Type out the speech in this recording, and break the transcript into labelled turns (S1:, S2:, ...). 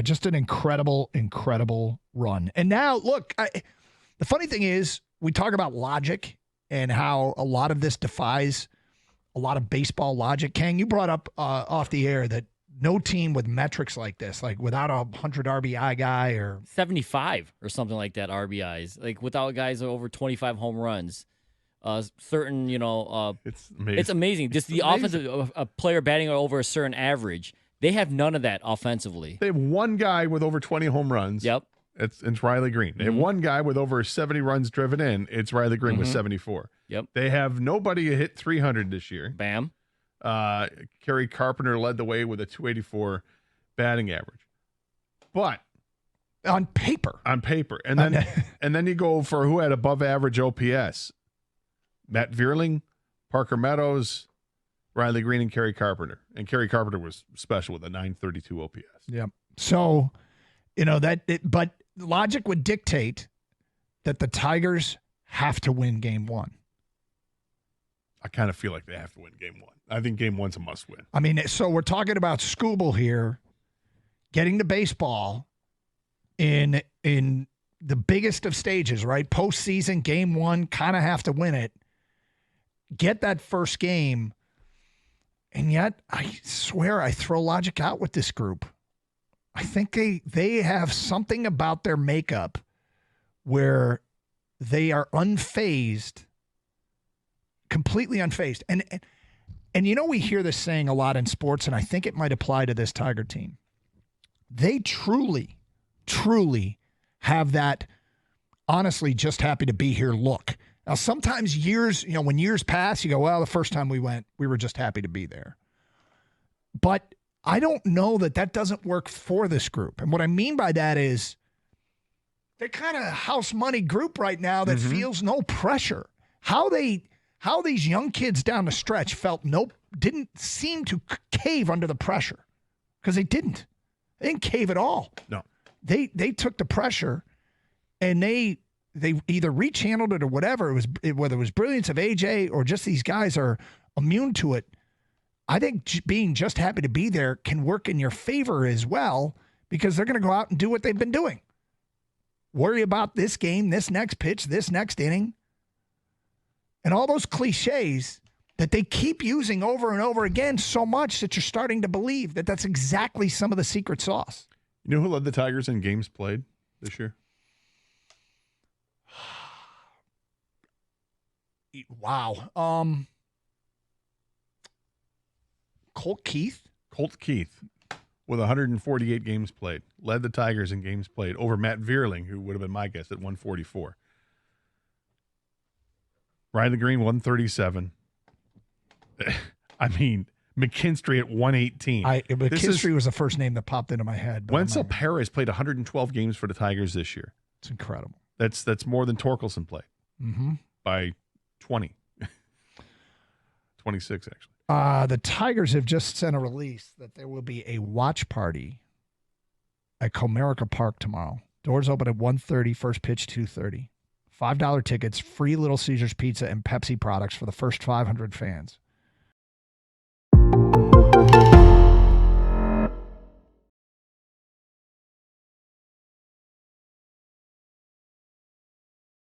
S1: Just an incredible, incredible run. And now, look, the funny thing is, we talk about logic and how a lot of this defies a lot of baseball logic. Kang, you brought up off the air that no team with metrics like this, like without a 100 RBI guy or
S2: 75 or something like that RBIs, like without guys over 25 home runs, certain, it's amazing. Just the offensive, a player batting over a certain average. They have none of that offensively.
S3: They have one guy with over 20 home runs.
S2: Yep.
S3: It's Riley Green. They have one guy with over 70 runs driven in. It's Riley Green with 74.
S2: Yep.
S3: They have nobody hit 300 this year.
S2: Bam.
S3: Kerry Carpenter led the way with a 284 batting average. But
S1: on paper.
S3: And then and then you go for who had above average OPS. Matt Vierling, Parker Meadows, Riley Green, and Kerry Carpenter. And Kerry Carpenter was special with a 932 OPS.
S1: Yeah. So, but logic would dictate that the Tigers have to win game one.
S3: I kind of feel like they have to win game one. I think game one's a must win.
S1: I mean, so we're talking about Scooble here getting to baseball in the biggest of stages, right? Postseason, game one, kind of have to win it. Get that first game. And yet, I swear, I throw logic out with this group. I think they have something about their makeup where they are unfazed, completely unfazed. And we hear this saying a lot in sports, and I think it might apply to this Tiger team. They truly, truly have that, honestly, just happy to be here look. Now, sometimes when years pass, you go, well, the first time we went, we were just happy to be there. But I don't know that doesn't work for this group. And what I mean by that is they're kind of a house money group right now that feels no pressure. How these young kids down the stretch didn't seem to cave under the pressure, because they didn't cave at all.
S3: No,
S1: they took the pressure and they either rechanneled it or whatever. Whether it was brilliance of AJ or just these guys are immune to it. I think being just happy to be there can work in your favor as well, because they're going to go out and do what they've been doing. Worry about this game, this next pitch, this next inning. And all those cliches that they keep using over and over again so much that you're starting to believe that that's exactly some of the secret sauce.
S3: You know who led the Tigers in games played this year?
S1: Wow. Colt Keith with 148 games played led the Tigers in games played over Matt Vierling, who would have been my guess at 144. Riley Green 137. I mean, McKinstry at 118. McKinstry was the first name that popped into my head.
S3: Wenzel Perez played 112 games for the Tigers this year.
S1: It's incredible.
S3: That's more than Torkelson played by 20. 26, actually.
S1: The Tigers have just sent a release that there will be a watch party at Comerica Park tomorrow. Doors open at 1:30, first pitch 2:30. $5 tickets, free Little Caesars pizza and Pepsi products for the first 500 fans.